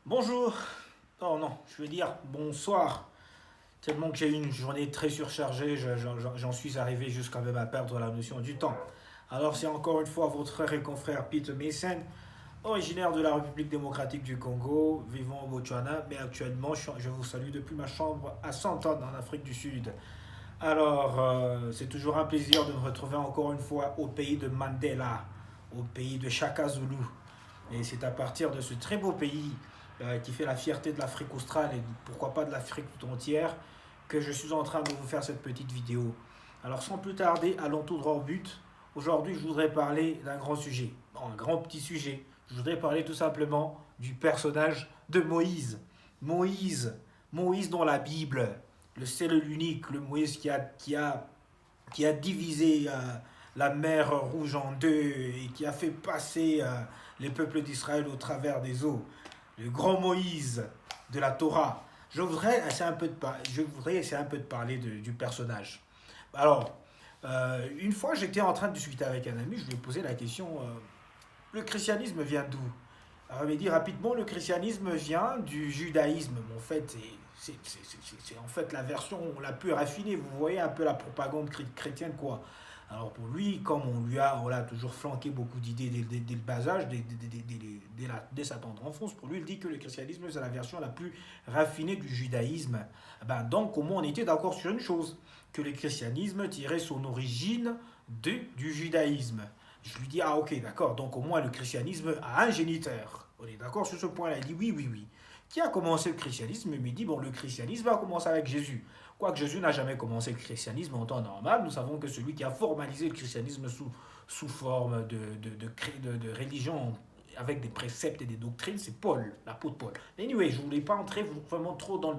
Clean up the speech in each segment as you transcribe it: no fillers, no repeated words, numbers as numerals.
Bonjour. Oh non, je veux dire bonsoir. Tellement que j'ai eu une journée très surchargée, j'en suis arrivé jusqu'à même à perdre la notion du temps. Alors c'est encore une fois votre frère et confrère Peter Mason, originaire de la République démocratique du Congo, vivant au Botswana, mais actuellement je vous salue depuis ma chambre à Santon en Afrique du Sud. Alors c'est toujours un plaisir de me retrouver encore une fois au pays de Mandela, au pays de Shaka Zulu. Et c'est à partir de ce très beau pays qui fait la fierté de l'Afrique australe et pourquoi pas de l'Afrique tout entière que je suis en train de vous faire cette petite vidéo. Alors sans plus tarder, allons tout droit au but. Aujourd'hui, je voudrais parler d'un grand sujet, bon, un grand petit sujet. Je voudrais parler tout simplement du personnage de Moïse. Moïse, Moïse dans la Bible, le seul et l'unique, le Moïse qui a divisé la mer Rouge en deux et qui a fait passer les peuples d'Israël au travers des eaux. Le grand Moïse de la Torah. Je voudrais essayer un peu de parler du personnage. Alors, une fois, j'étais en train de discuter avec un ami, je lui ai posé la question, le christianisme vient d'où? Alors, il m'a dit rapidement, le christianisme vient du judaïsme. En fait, c'est en fait la version la plus raffinée. Vous voyez un peu la propagande chrétienne, quoi. Alors pour lui, comme on l'a toujours flanqué beaucoup d'idées dès le bas âge, dès sa tendre enfance, pour lui, il dit que le christianisme, c'est la version la plus raffinée du judaïsme. Donc, au moins, on était d'accord sur une chose, que le christianisme tirait son origine du judaïsme. Je lui dis, ah ok, d'accord, donc au moins le christianisme a un géniteur. On est d'accord sur ce point-là. Il dit, oui, oui, oui. Qui a commencé le christianisme? Il me dit, bon, le christianisme a commencé avec Jésus. Quoique Jésus n'a jamais commencé le christianisme en temps normal, nous savons que celui qui a formalisé le christianisme sous forme de religion avec des préceptes et des doctrines, c'est Paul, l'apôtre Paul. Anyway, je ne voulais pas entrer vraiment trop dans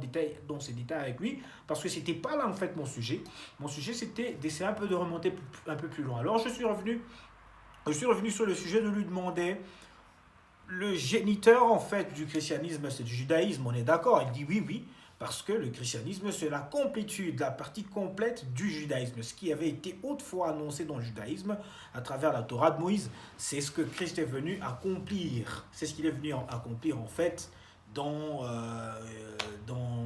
ces détails avec lui, parce que ce n'était pas là en fait mon sujet. Mon sujet, c'était d'essayer un peu de remonter un peu plus loin. Alors je suis revenu sur le sujet de lui demander le géniteur en fait du christianisme, c'est du judaïsme, on est d'accord. Il dit oui, oui, parce que le christianisme c'est la complétude, la partie complète du judaïsme. Ce qui avait été autrefois annoncé dans le judaïsme à travers la Torah de Moïse, c'est ce que Christ est venu accomplir. C'est ce qu'il est venu accomplir en fait dans, dans,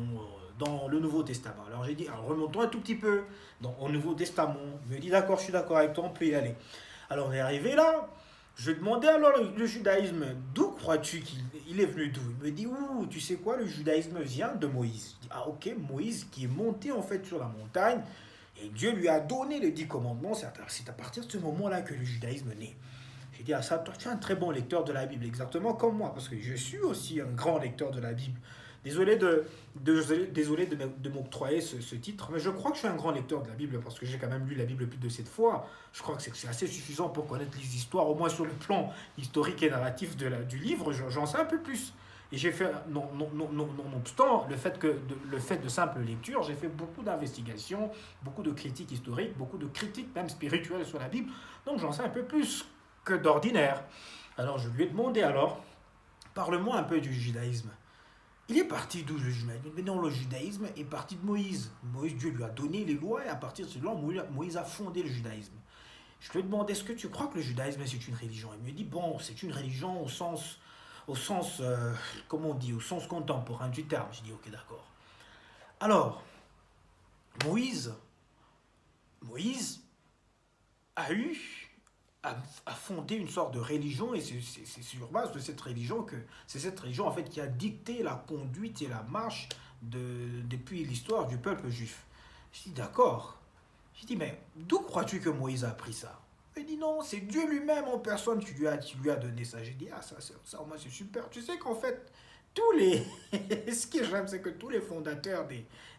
dans le Nouveau Testament. Alors j'ai dit, alors remontons un tout petit peu au Nouveau Testament. Il me dit d'accord, je suis d'accord avec toi, on peut y aller. Alors on est arrivé là. Je lui ai demandé alors le judaïsme, d'où crois-tu qu'il est venu d'où? Il me dit, ouh, tu sais quoi, le judaïsme vient de Moïse. Je dis, ah ok, Moïse qui est monté en fait sur la montagne et Dieu lui a donné les 10 commandements. C'est à partir de ce moment-là que le judaïsme naît. J'ai dit, ah ça, toi tu es un très bon lecteur de la Bible, exactement comme moi, parce que je suis aussi un grand lecteur de la Bible. Désolé de m'octroyer ce titre, mais je crois que je suis un grand lecteur de la Bible parce que j'ai quand même lu la Bible plus de 7 fois. Je crois que c'est assez suffisant pour connaître les histoires, au moins sur le plan historique et narratif du livre, j'en sais un peu plus. Et j'ai fait, nonobstant le fait de simple lecture, j'ai fait beaucoup d'investigations, beaucoup de critiques historiques, beaucoup de critiques même spirituelles sur la Bible. Donc j'en sais un peu plus que d'ordinaire. Alors je lui ai demandé alors, parle-moi un peu du judaïsme. Il est parti d'où le judaïsme? Mais non, le judaïsme est parti de Moïse. Moïse, Dieu lui a donné les lois et à partir de cela, Moïse a fondé le judaïsme. Je lui ai demandé, est-ce que tu crois que le judaïsme c'est une religion? Il me dit, bon, c'est une religion au sens, comment on dit, au sens contemporain du terme. Je dis, ok, d'accord. Alors, Moïse, Moïse a eu a fondé une sorte de religion et c'est sur base de cette religion que c'est cette religion en fait qui a dicté la conduite et la marche depuis l'histoire du peuple juif. Je dis d'accord. Je dis mais d'où crois-tu que Moïse a appris ça? Il dit non, c'est Dieu lui-même en personne qui lui a donné ça. J'ai dit ah ça au moins c'est super. Tu sais qu'en fait tous les ce que j'aime c'est que tous les fondateurs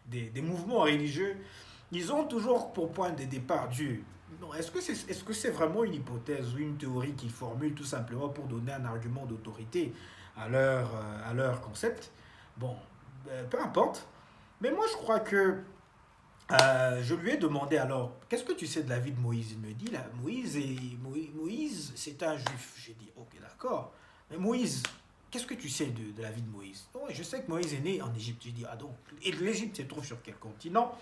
des mouvements religieux ils ont toujours pour point de départ Dieu. Non, est-ce que c'est vraiment une hypothèse ou une théorie qu'ils formulent tout simplement pour donner un argument d'autorité à leur concept? Bon, peu importe. Mais moi, je crois que je lui ai demandé alors, qu'est-ce que tu sais de la vie de Moïse? Il me dit, là, Moïse, c'est un juif. J'ai dit, ok, d'accord. Mais Moïse, qu'est-ce que tu sais de la vie de Moïse? Oh, je sais que Moïse est né en Égypte. J'ai dit, ah donc, et l'Égypte se trouve sur quel continent?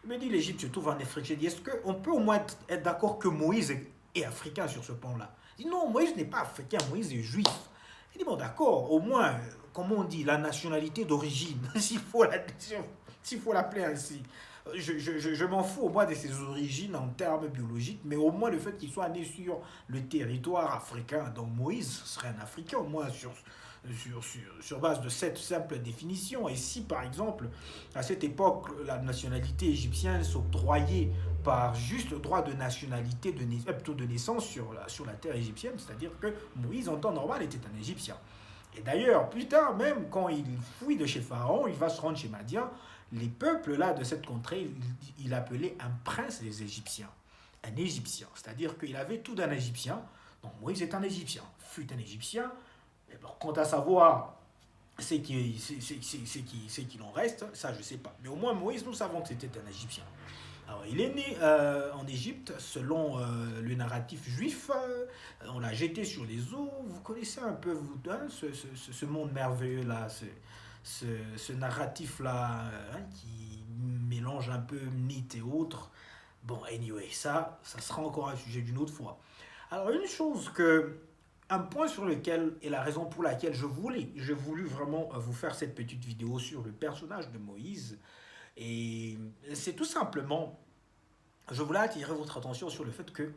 Il me dit, l'Égypte se trouve en Afrique. J'ai dit, est-ce qu'on peut au moins être d'accord que Moïse est africain sur ce point-là? Il dit, non, Moïse n'est pas africain, Moïse est juif. Il dit, bon, d'accord, au moins, comment on dit, la nationalité d'origine, s'il faut l'appeler ainsi. Je m'en fous au moins de ses origines en termes biologiques, mais au moins le fait qu'il soit né sur le territoire africain. Donc Moïse serait un Africain, au moins sur base de cette simple définition. Et si par exemple, à cette époque, la nationalité égyptienne s'octroyait par juste le droit de nationalité, plutôt de naissance sur la terre égyptienne, c'est-à-dire que Moïse en temps normal était un Égyptien. Et d'ailleurs, plus tard, même quand il fuit de chez Pharaon, il va se rendre chez Madian, les peuples là de cette contrée, il appelait un prince des Égyptiens, un Égyptien, c'est-à-dire qu'il avait tout d'un Égyptien. Donc Moïse est un Égyptien, fut un Égyptien. Et bon, quant à savoir c'est qu'il en reste, ça je ne sais pas. Mais au moins Moïse, nous savons que c'était un Égyptien. Alors, il est né en Égypte, selon le narratif juif. On l'a jeté sur les eaux. Vous connaissez un peu vous, hein, ce monde merveilleux-là, ce narratif-là qui mélange un peu mythe et autres. Bon, anyway, ça sera encore un sujet d'une autre fois. Alors, un point sur lequel, et la raison pour laquelle j'ai voulu vraiment vous faire cette petite vidéo sur le personnage de Moïse, et c'est tout simplement, je voulais attirer votre attention sur le fait que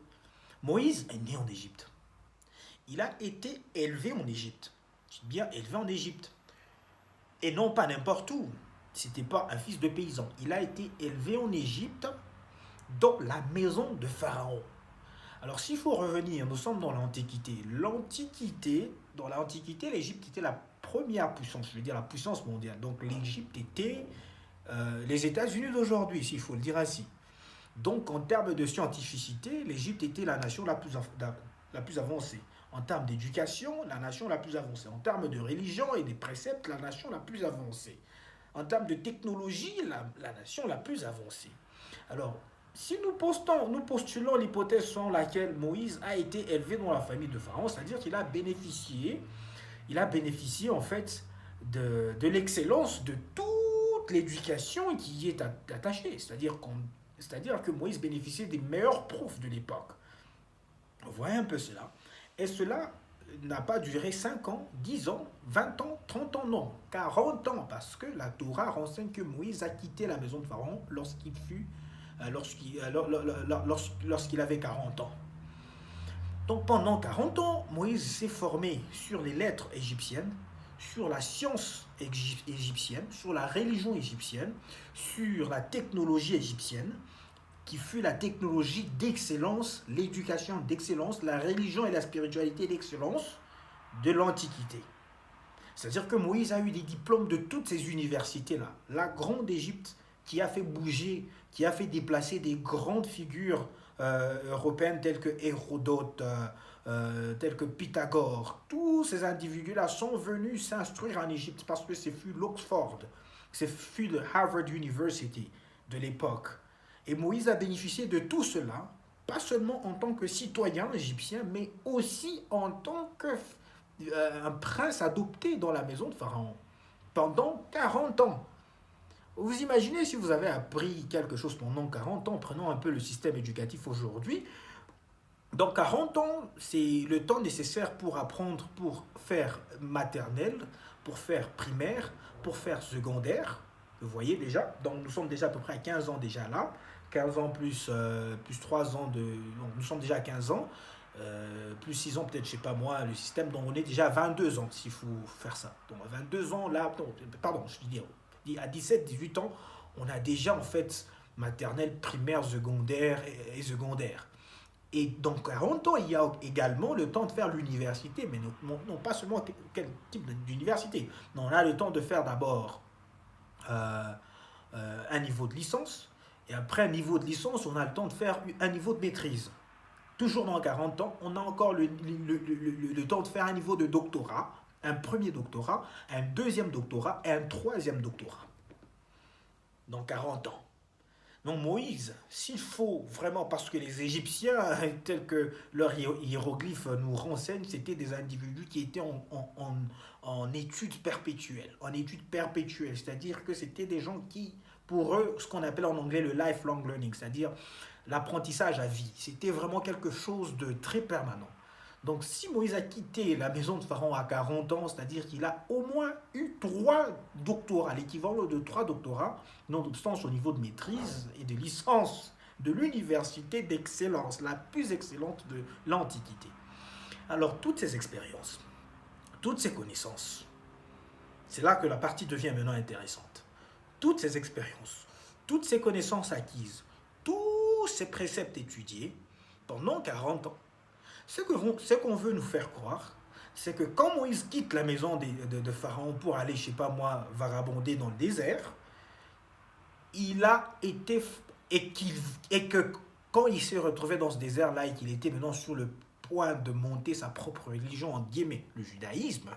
Moïse est né en Égypte. Il a été élevé en Égypte. Je dis bien élevé en Égypte. Et non pas n'importe où. C'était pas un fils de paysan. Il a été élevé en Égypte dans la maison de Pharaon. Alors s'il faut revenir, nous sommes dans l'Antiquité. Dans l'Antiquité, l'Égypte était la première puissance, je veux dire la puissance mondiale. Donc l'Égypte était les États-Unis d'aujourd'hui, s'il faut le dire ainsi. Donc en termes de scientificité, l'Égypte était la nation la plus avancée. En termes d'éducation, la nation la plus avancée. En termes de religion et des préceptes, la nation la plus avancée. En termes de technologie, la nation la plus avancée. Alors, si nous postulons l'hypothèse selon laquelle Moïse a été élevé dans la famille de Pharaon, c'est-à-dire qu'il a bénéficié en fait de l'excellence de toute l'éducation qui y est attachée. C'est-à-dire que Moïse bénéficiait des meilleurs profs de l'époque. Vous voyez un peu cela. Et cela n'a pas duré 5 ans, 10 ans, 20 ans, 30 ans, non, 40 ans, parce que la Torah renseigne que Moïse a quitté la maison de Pharaon lorsqu'il avait 40 ans. Donc pendant 40 ans, Moïse s'est formé sur les lettres égyptiennes, sur la science égyptienne, sur la religion égyptienne, sur la technologie égyptienne, qui fut la technologie d'excellence, l'éducation d'excellence, la religion et la spiritualité d'excellence de l'Antiquité. C'est-à-dire que Moïse a eu des diplômes de toutes ces universités-là. La grande Égypte qui a fait bouger, qui a fait déplacer des grandes figures européennes telles que Hérodote, telles que Pythagore. Tous ces individus-là sont venus s'instruire en Égypte parce que ce fut l'Oxford, ce fut le Harvard University de l'époque. Et Moïse a bénéficié de tout cela, pas seulement en tant que citoyen égyptien, mais aussi en tant qu'un prince adopté dans la maison de Pharaon, pendant 40 ans. Vous imaginez si vous avez appris quelque chose pendant 40 ans, prenons un peu le système éducatif aujourd'hui. Dans 40 ans, c'est le temps nécessaire pour apprendre, pour faire maternelle, pour faire primaire, pour faire secondaire. Vous voyez déjà, donc nous sommes déjà à peu près à 15 ans déjà là. 15 ans plus 3 ans donc nous sommes déjà à 15 ans. Plus 6 ans peut-être, je sais pas moi, le système, donc on est déjà à 22 ans s'il faut faire ça. Donc à 22 ans là, pardon, je dis à 17-18 ans, on a déjà en fait maternelle, primaire, secondaire et secondaire. Et dans 40 ans, il y a également le temps de faire l'université, mais non pas seulement quel type d'université. Non, on a le temps de faire d'abord un niveau de licence, et après un niveau de licence, on a le temps de faire un niveau de maîtrise. Toujours dans 40 ans, on a encore le temps de faire un niveau de doctorat, un premier doctorat, un deuxième doctorat et un troisième doctorat. Dans 40 ans. Donc Moïse, s'il faut vraiment, parce que les Égyptiens, tels que leurs hiéroglyphes nous renseignent, c'était des individus qui étaient en études perpétuelles. En études perpétuelles, c'est-à-dire que c'était des gens qui, pour eux, ce qu'on appelle en anglais le lifelong learning, c'est-à-dire l'apprentissage à vie. C'était vraiment quelque chose de très permanent. Donc si Moïse a quitté la maison de Pharaon à 40 ans, c'est-à-dire qu'il a au moins eu 3 doctorats, l'équivalent de 3 doctorats, nonobstant son niveau de maîtrise et de licence de l'université d'excellence, la plus excellente de l'Antiquité. Alors toutes ces expériences, toutes ces connaissances, c'est là que la partie devient maintenant intéressante. Toutes ces expériences, toutes ces connaissances acquises, tous ces préceptes étudiés pendant 40 ans, ce qu'on veut nous faire croire, c'est que quand Moïse quitte la maison de Pharaon pour aller, je sais pas moi, vagabonder dans le désert, il a été, et que quand il s'est retrouvé dans ce désert-là et qu'il était maintenant sur le point de monter sa propre religion, en guillemets, le judaïsme,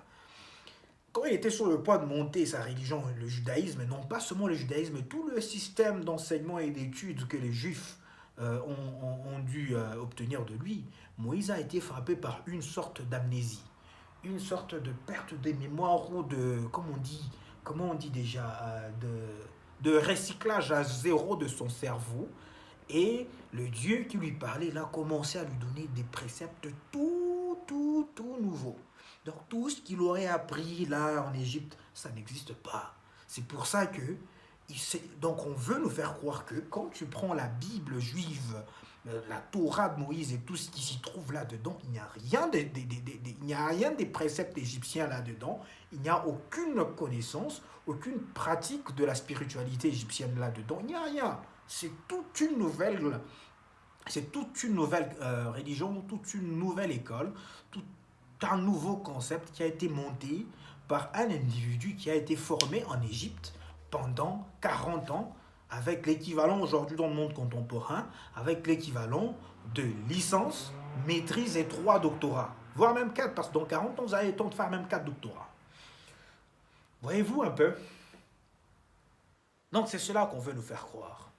quand il était sur le point de monter sa religion, le judaïsme, non pas seulement le judaïsme, tout le système d'enseignement et d'études que les juifs ont dû obtenir de lui, Moïse a été frappé par une sorte d'amnésie, une sorte de perte de mémoire ou de, comment on dit déjà, de recyclage à zéro de son cerveau. Et le Dieu qui lui parlait, il a commencé à lui donner des préceptes tout nouveaux. Donc tout ce qu'il aurait appris là en Égypte, ça n'existe pas. C'est pour ça que, donc on veut nous faire croire que quand tu prends la Bible juive, la Torah de Moïse et tout ce qui s'y trouve là-dedans, il n'y a rien des préceptes égyptiens là-dedans, il n'y a aucune connaissance, aucune pratique de la spiritualité égyptienne là-dedans, il n'y a rien. C'est toute une nouvelle religion, toute une nouvelle école, tout un nouveau concept qui a été monté par un individu qui a été formé en Égypte pendant 40 ans, avec l'équivalent aujourd'hui dans le monde contemporain, avec l'équivalent de licence, maîtrise et 3 doctorats, voire même 4, parce que dans 40 ans, vous avez le temps de faire même 4 doctorats. Voyez-vous un peu? Donc c'est cela qu'on veut nous faire croire.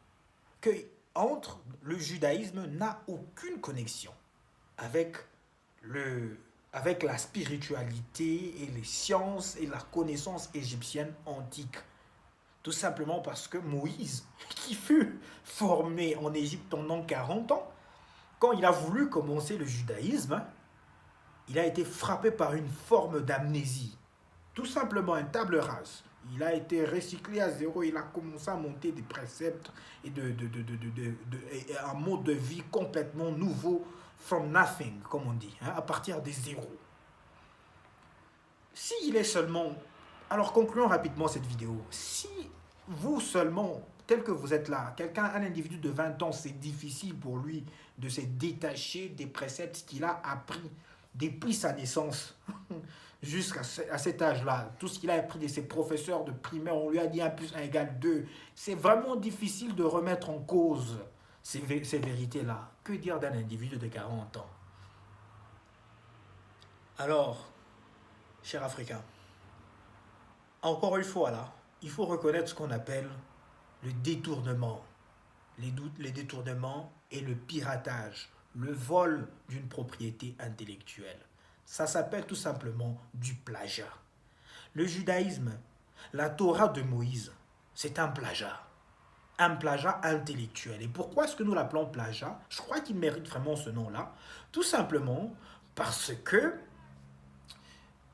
Que entre le judaïsme n'a aucune connexion avec la spiritualité et les sciences et la connaissance égyptienne antique. Tout simplement parce que Moïse, qui fut formé en Égypte pendant 40 ans, quand il a voulu commencer le judaïsme, il a été frappé par une forme d'amnésie. Tout simplement une table rase. Il a été recyclé à zéro, il a commencé à monter des préceptes et un mode de vie complètement nouveau, from nothing, comme on dit, à partir des zéros. S'il est seulement... Alors concluons rapidement cette vidéo. Si vous seulement, tel que vous êtes là, un individu de 20 ans, c'est difficile pour lui de se détacher des préceptes qu'il a appris depuis sa naissance jusqu'à cet âge-là, tout ce qu'il a appris de ses professeurs de primaire, on lui a dit 1 + 1 = 2. C'est vraiment difficile de remettre en cause ces vérités-là. Que dire d'un individu de 40 ans? Alors, chers Africains, encore une fois là, il faut reconnaître ce qu'on appelle le détournement. Les détournements et le piratage, le vol d'une propriété intellectuelle. Ça s'appelle tout simplement du plagiat. Le judaïsme, la Torah de Moïse, c'est un plagiat intellectuel. Et pourquoi est-ce que nous l'appelons plagiat? Je crois qu'il mérite vraiment ce nom-là. Tout simplement parce que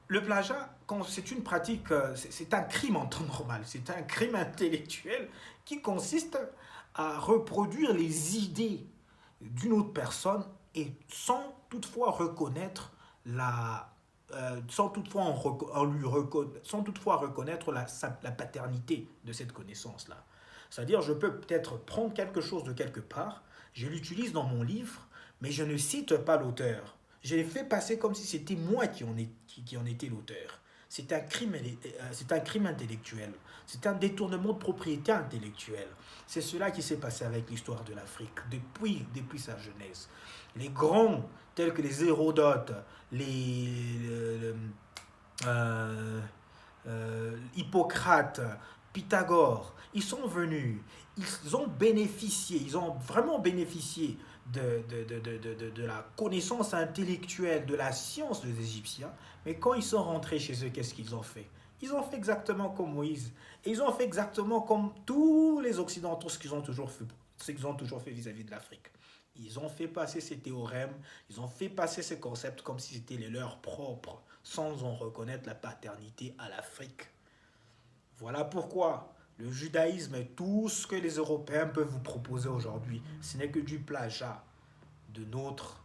le plagiat, c'est une pratique, c'est un crime en temps normal, c'est un crime intellectuel qui consiste à reproduire les idées d'une autre personne et sans toutefois reconnaître sans toutefois reconnaître la paternité de cette connaissance-là. C'est-à-dire, je peux peut-être prendre quelque chose de quelque part, je l'utilise dans mon livre, mais je ne cite pas l'auteur. Je l'ai fait passer comme si c'était moi qui en étais l'auteur. C'est un crime intellectuel. C'est un détournement de propriété intellectuelle. C'est cela qui s'est passé avec l'histoire de l'Afrique depuis sa genèse. Les grands, tels que les Hérodotes, Hippocrate, Pythagore, ils sont venus, ils ont vraiment bénéficié de la connaissance intellectuelle, de la science des Égyptiens, mais quand ils sont rentrés chez eux, qu'est-ce qu'ils ont fait? Ils ont fait exactement comme Moïse, et ils ont fait exactement comme tous les Occidentaux, ce qu'ils ont toujours fait vis-à-vis de l'Afrique. Ils ont fait passer ces théorèmes, ils ont fait passer ces concepts comme si c'était les leurs propres, sans en reconnaître la paternité à l'Afrique. Voilà pourquoi le judaïsme est tout ce que les Européens peuvent vous proposer aujourd'hui. Ce n'est que du plagiat de notre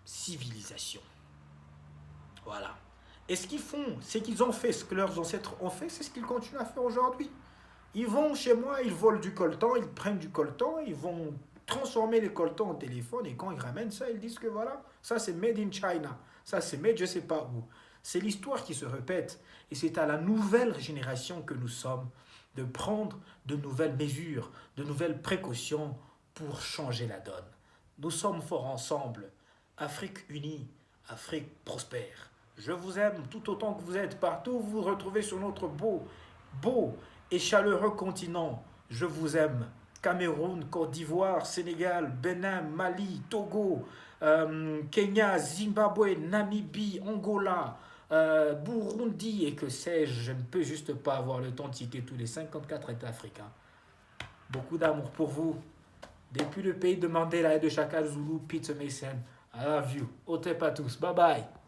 civilisation. Voilà. Et ce qu'ils font, c'est qu'ils ont fait ce que leurs ancêtres ont fait, c'est ce qu'ils continuent à faire aujourd'hui. Ils vont chez moi, ils volent du coltan, ils prennent du coltan, ils vont transformer les coltans en téléphone et quand ils ramènent ça, ils disent que voilà, ça c'est made in China, ça c'est made je sais pas où. C'est l'histoire qui se répète et c'est à la nouvelle génération que nous sommes de prendre de nouvelles mesures, de nouvelles précautions pour changer la donne. Nous sommes forts ensemble. Afrique unie, Afrique prospère. Je vous aime tout autant que vous êtes partout où vous vous retrouvez sur notre beau et chaleureux continent. Je vous aime. Cameroun, Côte d'Ivoire, Sénégal, Bénin, Mali, Togo, Kenya, Zimbabwe, Namibie, Angola, Burundi et que sais-je. Je ne peux juste pas avoir le temps de citer tous les 54 États africains. Beaucoup d'amour pour vous. Depuis le pays de Mandela et de Chaka Zulu, Pete Mason. I love you. Otep à tous. Bye bye.